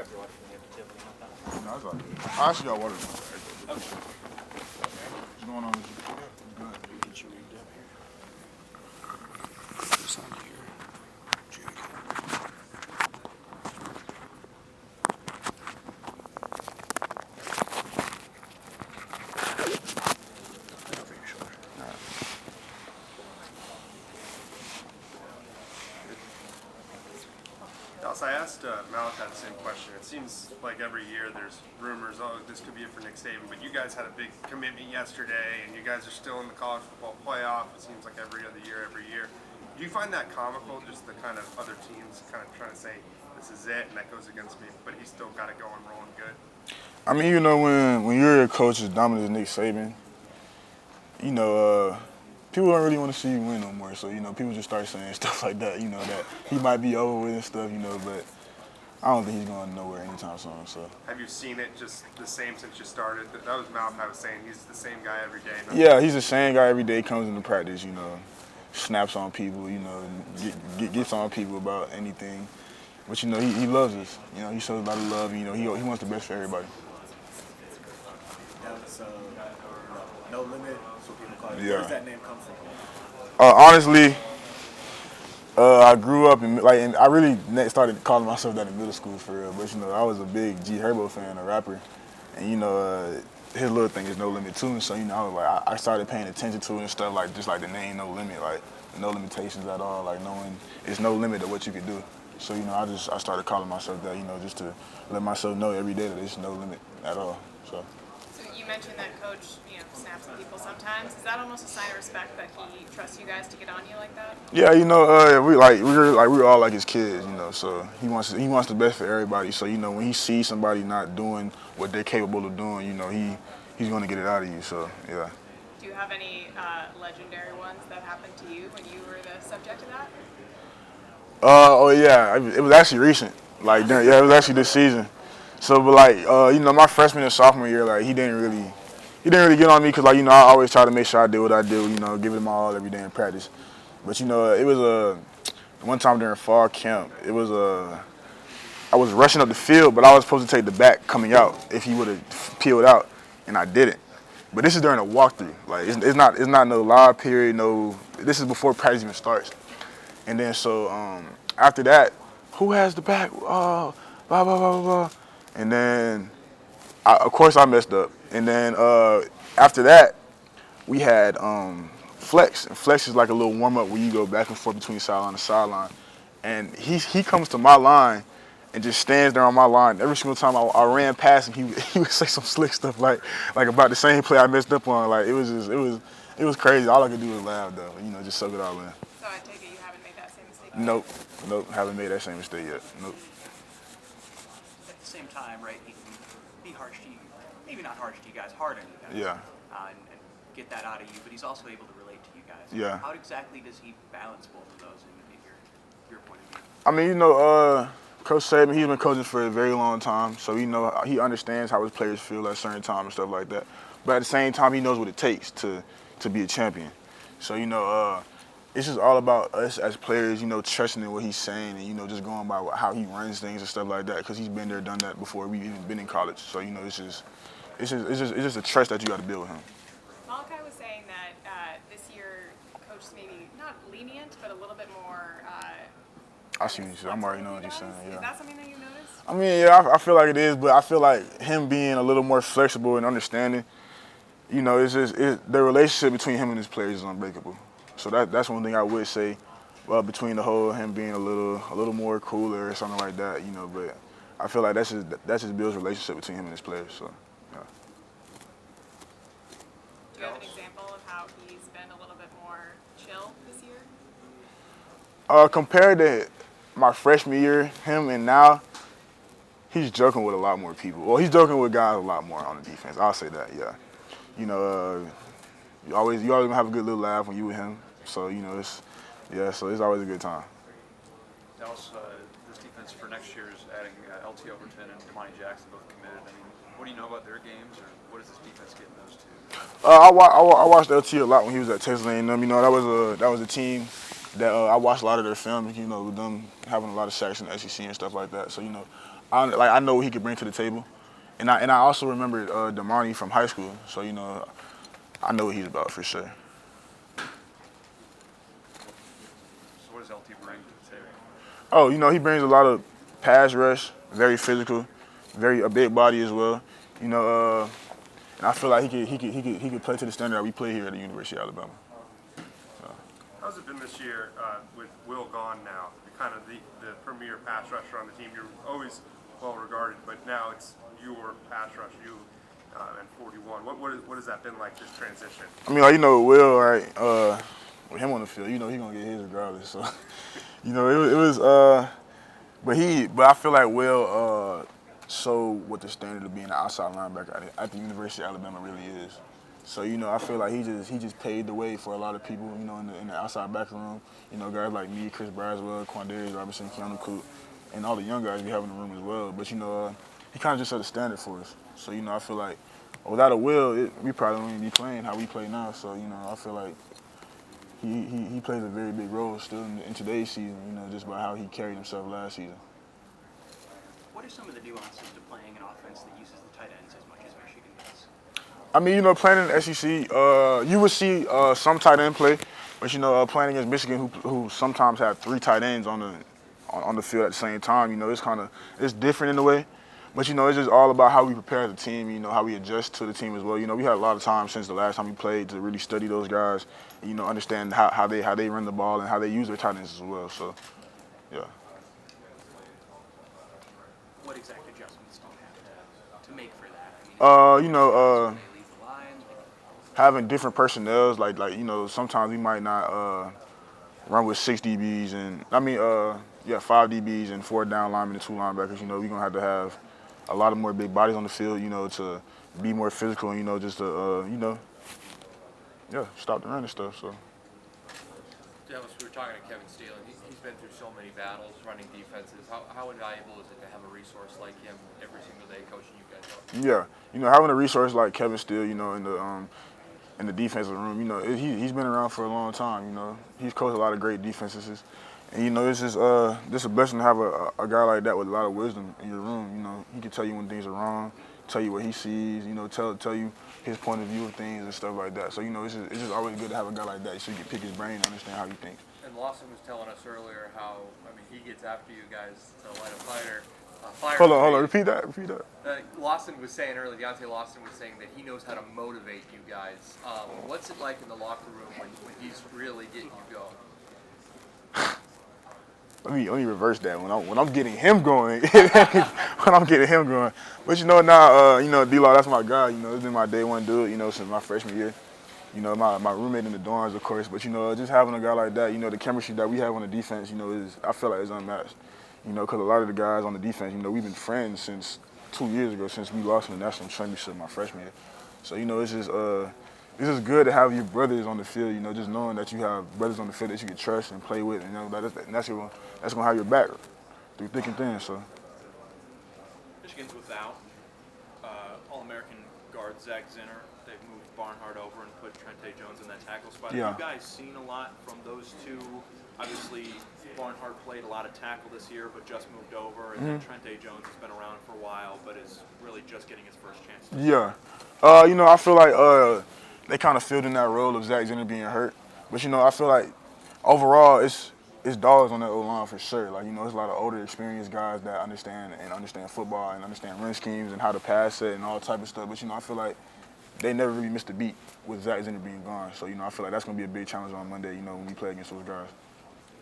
grab your water from the table. No, that's all good. I actually got water in my bag. Okay. What's going on with you? Yeah, good. Get you rigged up here. This on here. Jig. Over your shoulder. All right. Dallas, I asked Malachi the same question. It seems like every year there's rumors, oh, this could be it for Nick Saban, but you guys had a big commitment yesterday, and you guys are still in the college football playoff. It seems like every other year, every year. Do you find that comical, just the kind of other teams kind of trying to say, this is it, and that goes against me, but he's still got it going, rolling good? I mean, when you're a coach as dominant as Nick Saban, people don't really want to see you win no more. So, people just start saying stuff like that, that he might be over with and stuff, but I don't think he's going nowhere anytime soon. So. Have you seen it just the same since you started? That was Malachi was saying he's the same guy every day. Yeah, he's the same guy every day, comes into practice, snaps on people, gets on people about anything. But, he loves us. He shows a lot of love. He wants the best for everybody. That's No Limit, that's what people call it. Yeah. Where does that name come from? Honestly, I grew up and I really started calling myself that in middle school for real. But I was a big G Herbo fan, a rapper, and his little thing is No Limit too. And so I was like, I started paying attention to it and stuff like just like the name No Limit, like no limitations at all, like knowing it's no limit to what you can do. So I started calling myself that, just to let myself know every day that it's no limit at all. So you mentioned that coach, snaps at people sometimes. Is that almost a sign of respect that he trusts you guys to get on you like that? Yeah, we were all like his kids, So he wants the best for everybody. So when he sees somebody not doing what they're capable of doing, he's going to get it out of you. So yeah. Do you have any legendary ones that happened to you when you were the subject of that? Oh yeah, it was actually recent. It was actually this season. So, but my freshman and sophomore year, he didn't really get on me because, I always try to make sure I did what I do, give it my all every day in practice. But, it was one time during fall camp, I was rushing up the field, but I was supposed to take the back coming out if he would have peeled out, and I didn't. But this is during a walkthrough. It's not no live period, this is before practice even starts. And then after that, who has the back? Oh, blah, blah, blah, blah. And then, of course, I messed up. And then after that, we had flex. And flex is like a little warm-up where you go back and forth between sideline and sideline. And he comes to my line and just stands there on my line. Every single time I ran past him, he would say some slick stuff like about the same play I messed up on. It was crazy. All I could do was laugh though. Just soak it all in. So I take it you haven't made that same mistake? Nope, haven't made that same mistake yet. Nope. At the same time, right, he can be harsh to you, maybe not harsh to you guys, hard on you guys. Yeah. And get that out of you, but he's also able to relate to you guys. Yeah. How exactly does he balance both of those in your point of view? I mean, Coach Saban, he's been coaching for a very long time, so he understands how his players feel at a certain time and stuff like that. But at the same time, he knows what it takes to be a champion. So it's just all about us as players, trusting in what he's saying and just going by how he runs things and stuff like that. Because he's been there, done that before we've even been in college. So it's just a trust that you got to build with him. Malachi was saying that this year, coach is maybe not lenient, but a little bit more. I see what you said. I'm already knowing what you're saying. Yeah. Is that something that you noticed? I mean, yeah, I feel like it is, but I feel like him being a little more flexible and understanding, the relationship between him and his players is unbreakable. So that's one thing I would say, between the whole him being a little more cooler or something like that, But I feel like that's just Bill's relationship between him and his players. So, yeah. Do you have an example of how he's been a little bit more chill this year? Compared to my freshman year, him and now, he's joking with a lot more people. Well, he's joking with guys a lot more on the defense. I'll say that, yeah. You always gonna have a good little laugh when you with him. So so it's always a good time. Dallas, this defense for next year is adding LT Overton and Imani Jackson, both committed. I mean, what do you know about their games, or what is this defense getting those two? I watched LT a lot when he was at Texas A&M. That was a team that I watched a lot of their film. With them having a lot of sacks in the SEC and stuff like that. So I know what he could bring to the table, and I also remember Damani from high school, so I know what he's about for sure. So what does LT bring to the table? Oh, he brings a lot of pass rush, very physical, very a big body as well. And I feel like he could play to the standard that we play here at the University of Alabama. How's it been this year with Will gone now? Kind of the premier pass rusher on the team. You're always well regarded, but now it's your pass rush, and 41. What has that been like, this transition? I mean, Will, right? With him on the field, he gonna get his regardless. So, it was. But I feel like Will showed what the standard of being an outside linebacker at the University of Alabama really is. So I feel like he just paved the way for a lot of people, in the outside back room. Guys like me, Chris Braswell, Quandarius Robertson, Keanu Coot, and all the young guys we have in the room as well. But he kind of just set a standard for us. So I feel like without a Will, we probably wouldn't be playing how we play now. So I feel like he plays a very big role still in today's season. Just by how he carried himself last season. What are some of the nuances to playing an offense that uses the tight ends as much as Michigan does? I mean, playing in the SEC, you would see some tight end play, but playing against Michigan, who sometimes have 3 tight ends on the field at the same time, it's different in a way. But it's just all about how we prepare as a team, how we adjust to the team as well. We had a lot of time since the last time we played to really study those guys, understand how they run the ball and how they use their tight ends as well. So, yeah. What exact adjustments do you have to make for that? Uh, They leave the line. Having different personnels, like sometimes we might not run with 6 DBs and 5 DBs and 4 down linemen and 2 linebackers. We're gonna have to have a lot of more big bodies on the field, to be more physical and just to stop the run and stuff. So. Dallas, we were talking to Kevin Steele, and he's been through so many battles running defenses. How invaluable is it to have a resource like him every single day coaching you guys up? Yeah, having a resource like Kevin Steele, in the defensive room, he's been around for a long time. He's coached a lot of great defenses, and it's just a blessing to have a guy like that with a lot of wisdom in your room. He can tell you when things are wrong, tell you what he sees, tell you his point of view of things and stuff like that. So it's just always good to have a guy like that so you can pick his brain and understand how he thinks. And Lawson was telling us earlier how, he gets after you guys to light a fire. Hold on, repeat that. Lawson was saying earlier, Deontay Lawson was saying that he knows how to motivate you guys. What's it like in the locker room when he's really getting you going? Let me reverse that. When I'm getting him going, when I'm getting him going. But now, D-Law, that's my guy. It's been my day one dude, since my freshman year. My roommate in the dorms, of course. But just having a guy like that, the chemistry that we have on the defense, I feel like it's unmatched. Because a lot of the guys on the defense, we've been friends since 2 years ago, since we lost in the national championship my freshman year. So it's just good to have your brothers on the field. Just knowing that you have brothers on the field that you can trust and play with, and that's gonna have your back through thick and thin. So. Michigan's without All-American guard Zach Zinner. They've moved Barnhart over and put Trente Jones in that tackle spot. Yeah. Have you guys seen a lot from those two? Obviously, Barnhart played a lot of tackle this year, but just moved over. And then Trente Jones has been around for a while, but is really just getting his first chance. Yeah. I feel like they kind of filled in that role of Zach Zinner being hurt. But, I feel like overall it's dogs on that O-line for sure. Like, there's a lot of older, experienced guys that understand football and understand run schemes and how to pass it and all type of stuff. But, I feel like they never really missed a beat with Zach Zinner being gone. So, I feel like that's going to be a big challenge on Monday, when we play against those guys. Do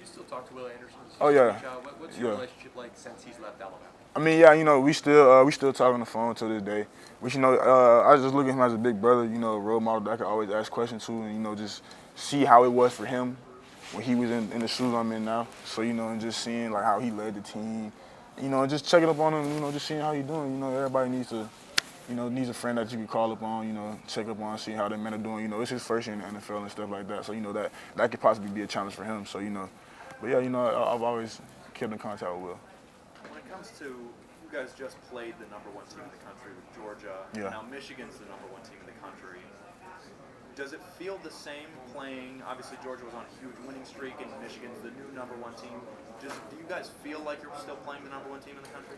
you still talk to Will Anderson? Oh, yeah. What's your relationship like since he's left Alabama? I mean, yeah, we still talk on the phone to this day. But I just look at him as a big brother, a role model that I could always ask questions to, and just see how it was for him when he was in the shoes I'm in now. So and just seeing like how he led the team, and just checking up on him, just seeing how he's doing. Everybody needs a friend that you can call up on, check up on, see how their men are doing. It's his first year in the NFL and stuff like that. So that could possibly be a challenge for him. So but yeah, I've always kept in contact with Will. When it comes to, you guys just played the #1 team in the country with Georgia. Yeah. Now Michigan's the #1 team in the country. Does it feel the same playing? Obviously, Georgia was on a huge winning streak, and Michigan's the new #1 team. Do you guys feel like you're still playing the #1 team in the country?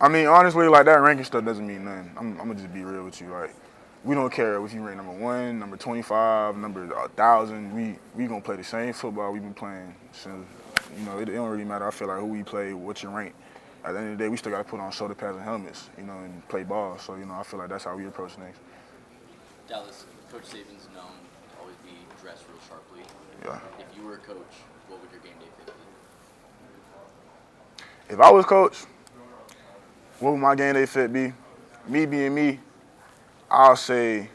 I mean, honestly, like that ranking stuff doesn't mean nothing. I'm gonna just be real with you. Like, we don't care if you rank number 1, number 25, number 1,000. We gonna play the same football we've been playing since. You know, it don't really matter. I feel like who we play, what your rank. At the end of the day, we still gotta put on shoulder pads and helmets, you know, and play ball. So, you know, I feel like that's how we approach things. Dallas, Coach Saban's known to always be dressed real sharply. Yeah. If you were a coach, what would your game day fit be? If I was coach, what would my game day fit be? Me being me, I'll say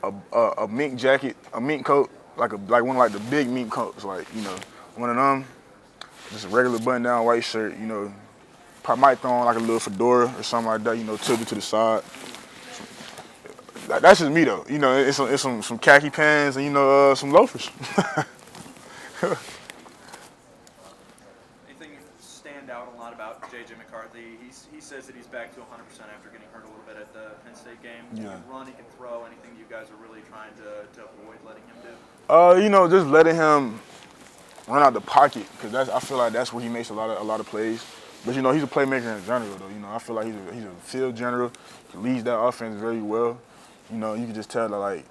a mink jacket, a mink coat, like one of like the big mink coats, like, you know, one of them. Just a regular button-down white shirt, you know. Probably might throw on like a little fedora or something like that, you know, tilted to the side. That's just me though, you know. It's some khaki pants and, you know, some loafers. Anything stand out a lot about J.J. McCarthy? He says that he's back to 100% after getting hurt a little bit at the Penn State game. He Yeah. can run, he can throw. Anything you guys are really trying to avoid letting him do? You know, just letting him run out the pocket, because I feel like that's where he makes a lot of plays. But, you know, he's a playmaker in general, though. You know, I feel like he's a field general. He leads that offense very well. You know, you can just tell that, like,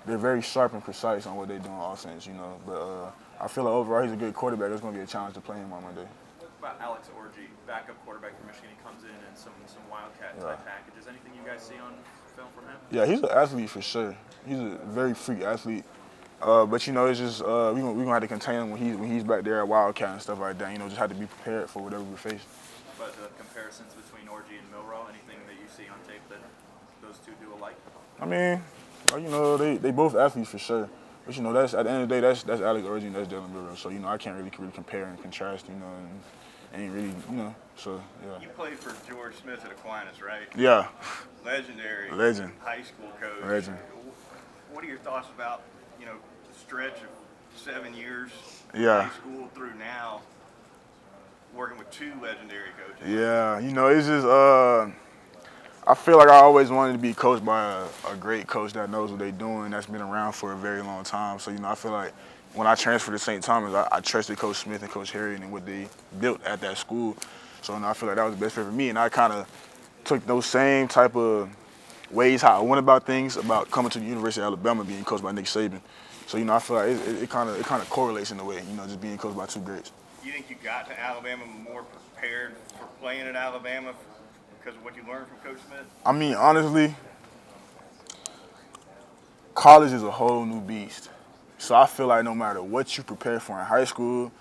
they're very sharp and precise on what they do on offense, you know. But I feel like overall he's a good quarterback. It's going to be a challenge to play him on Monday. What about Alex Orji, backup quarterback from Michigan? He comes in some Wildcat-type packages. Anything you guys see on film from him? Yeah, he's an athlete for sure. He's a very freak athlete. But, you know, it's just we're gonna have to contain him when he's back there at Wildcat and stuff like that. You know, just have to be prepared for whatever we face. But the comparisons between Orji and Milroe, anything that you see on tape that those two do alike? I mean, well, you know, they both athletes for sure. But, you know, that's at the end of the day, that's Alex Orji and that's Jalen Milroe. So, you know, I can't really compare and contrast, you know, and ain't really, you know, so, yeah. You played for George Smith at Aquinas, right? Yeah. Legendary. Legend. High school coach. Legend. What are your thoughts about, you know, the stretch of 7 years Yeah. high school through now, working with two legendary coaches? Yeah, you know, it's just I feel like I always wanted to be coached by a great coach that knows what they're doing, that's been around for a very long time. So, you know, I feel like when I transferred to St. Thomas, I trusted Coach Smith and Coach Harry and what they built at that school. So, you know, I feel like that was the best fit for me. And I kind of took those same type of ways how I went about things about coming to the University of Alabama, being coached by Nick Saban. So, you know, I feel like it kind of correlates in a way, you know, just being coached by two greats. You think you got to Alabama more prepared for playing at Alabama because of what you learned from Coach Smith? I mean, honestly, college is a whole new beast. So I feel like no matter what you prepare for in high school,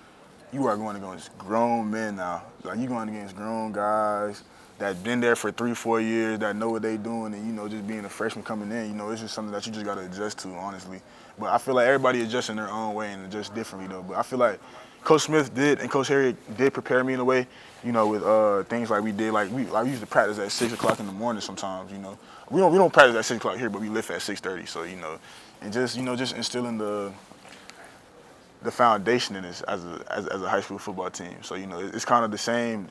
you are going against grown men now. Like, you're going against grown guys that been there for 3-4 years, that know what they doing, and, you know, just being a freshman coming in, you know, it's just something that you just got to adjust to, honestly. But I feel like everybody adjusts in their own way and adjusts differently, though. But I feel like Coach Smith did and Coach Harry did prepare me in a way, you know, with things like we did. Like we used to practice at 6 o'clock in the morning sometimes, you know. We don't practice at 6 o'clock here, but we lift at 6:30. So, you know, and just, you know, just instilling the foundation in this as a high school football team. So, you know, it's kind of the same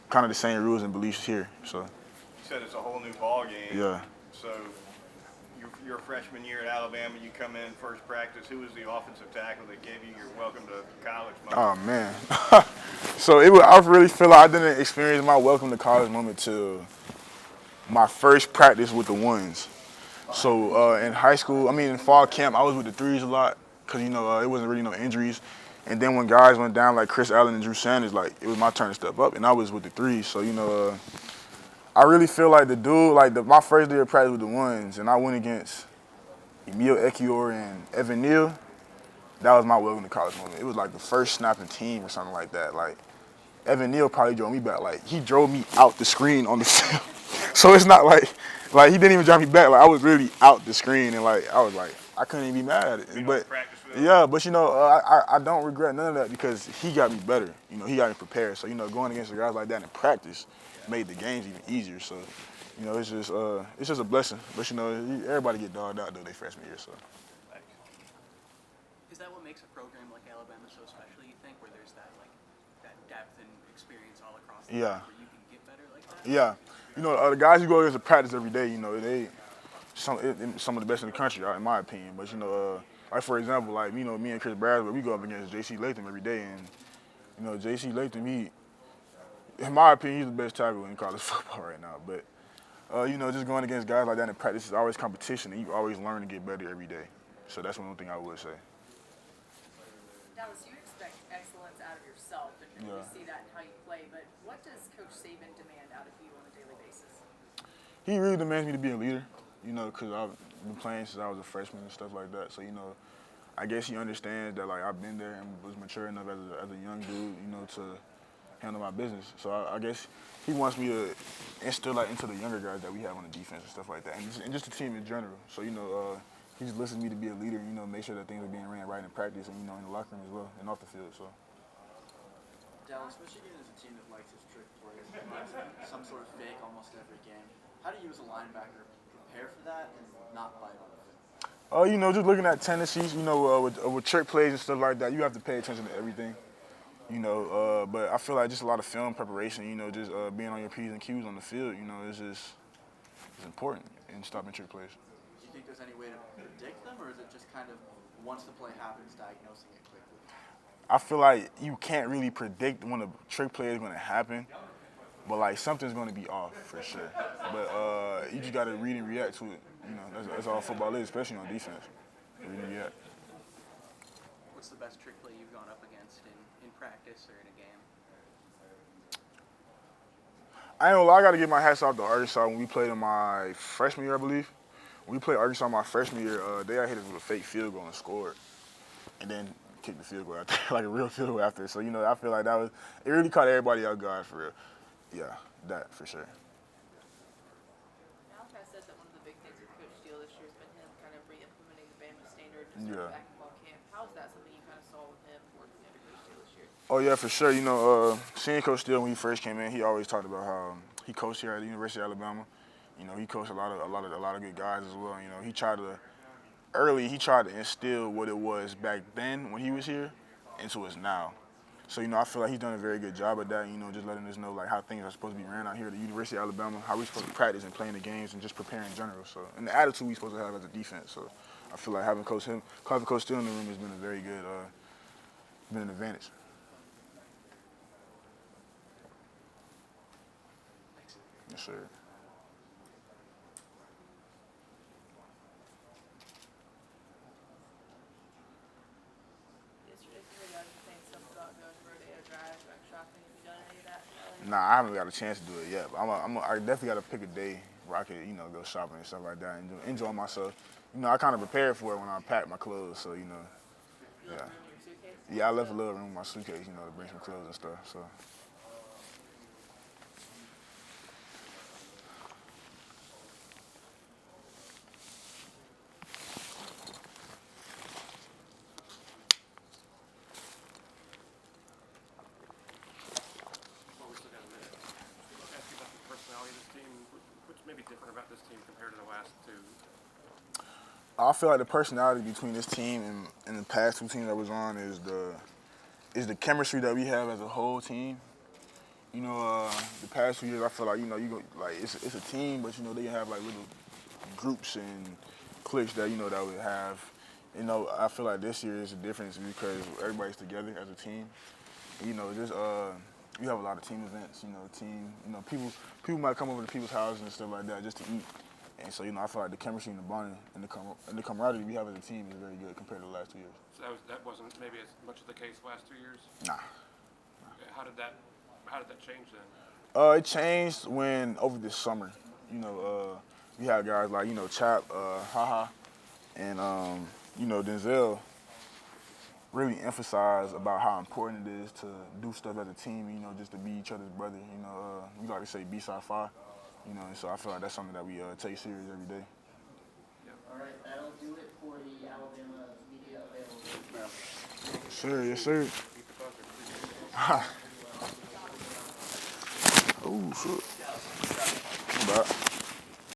rules and beliefs here. So. You said it's a whole new ball game. Yeah. So your freshman year at Alabama, you come in first practice. Who was the offensive tackle that gave you your welcome to college moment? Oh man. So I really feel like I didn't experience my welcome to college moment till my first practice with the ones. So in high school, I mean in fall camp, I was with the threes a lot because, you know, it wasn't really no injuries. And then when guys went down like Chris Allen and Drew Sanders, like it was my turn to step up, and I was with the threes. So, you know, I really feel like my first day of practice with the ones, and I went against Emil Ekiyor and Evan Neal. That was my welcome to college moment. It was like the first snapping team or something like that. Like, Evan Neal probably drove me back. Like, he drove me out the screen on the field. So it's not like he didn't even drive me back. Like, I was really out the screen, and like I was like, I couldn't even be mad at it. But yeah, but, you know, I don't regret none of that because he got me better. You know, he got me prepared. So, you know, going against the guys like that in practice made the games even easier. So, you know, it's just a blessing. But, you know, everybody get dogged out though they freshman year. So. Is that what makes a program like Alabama so special, you think, where there's that depth and experience all across the board, where you can get better like that? Yeah. You know, the guys who go against the practice every day, you know, they some of the best in the country, in my opinion. But, you know, like, for example, like, you know, me and Chris Bradley, we go up against J.C. Latham every day. And, you know, J.C. Latham, in my opinion, he's the best tackle in college football right now. But you know, just going against guys like that in practice is always competition, and you always learn to get better every day. So that's one thing I would say. Dallas, you expect excellence out of yourself, and we see that in how you play. But what does Coach Saban demand out of you on a daily basis? He really demands me to be a leader, you know, because I've been playing since I was a freshman and stuff like that. So, you know, I guess he understands that, like, I've been there and was mature enough as a young dude, you know, to handle my business. So I guess he wants me to instill that into the younger guys that we have on the defense and stuff like that, and just the team in general. So, you know, he just listens to me to be a leader, you know, make sure that things are being ran right in practice and, you know, in the locker room as well and off the field. So. Dallas, Michigan is a team that likes its trick plays, some sort of fake almost every game. How do you as a linebacker prepare for that and not bite on the fake? You know, just looking at tendencies, you know, with trick plays and stuff like that, you have to pay attention to everything. You know, but I feel like just a lot of film preparation, you know, just being on your P's and Q's on the field, you know, it's important in stopping trick plays. Do you think there's any way to predict them, or is it just kind of once the play happens, diagnosing it quickly? I feel like you can't really predict when a trick play is going to happen, but like something's going to be off for sure. But you just got to read and react to it. You know, that's all football is, especially on defense. Read and react. What's the best trick play you've gone up against in practice or in a game? I ain't gonna lie, I got to get my hats off to Arkansas when we played in my freshman year, I believe. When we played Arkansas my freshman year, they got hit us with a fake field goal and scored. And then kicked the field goal out there, like a real field goal after. So, you know, I feel like it really caught everybody out guard for real. Yeah, that for sure. Malachi said that one of the big things with Coach Steele this year has been him kind of re-implementing the Bama standard in basketball camp. How is that something you kind of saw with him working under Coach Steele this year? Oh yeah, for sure. You know, seeing Coach Steele when he first came in, he always talked about how he coached here at the University of Alabama. You know, he coached a lot of good guys as well. You know, he tried to instill what it was back then when he was here into us now. So, you know, I feel like he's done a very good job at that, you know, just letting us know, like, how things are supposed to be ran out here at the University of Alabama, how we're supposed to practice and play in the games and just prepare in general. So, and the attitude we're supposed to have as a defense. So, I feel like having Coach Steele in the room has been a very good, been an advantage. Yes, sir. Nah, I haven't got a chance to do it yet, but I definitely got to pick a day where I could, you know, go shopping and stuff like that and enjoy myself. You know, I kind of prepared for it when I packed my clothes, so, you know, yeah. Yeah, I left a little room in my suitcase, you know, to bring some clothes and stuff, so. I feel like the personality between this team and the past two teams I was on is the chemistry that we have as a whole team. You know, the past 2 years I feel like, you know, it's a team, but you know they have like little groups and cliques that, you know, that we have. You know, I feel like this year is a difference because everybody's together as a team. You know, just we have a lot of team events. You know, people might come over to people's houses and stuff like that just to eat. And so, you know, I feel like the chemistry and the bonding and the camaraderie we have as a team is very good compared to the last 2 years. So that wasn't maybe as much of the case the last 2 years? Nah. How did that change then? It changed when over this summer, you know, we had guys like, you know, Chap, Haha, and you know, Denzel really emphasize about how important it is to do stuff as a team, you know, just to be each other's brother. You know, we like to say B-side 5. You know, and so I feel like that's something that we take serious every day. All right, that'll do it for the Alabama media available. Sure, yes, sir. Oh, shit. Bye.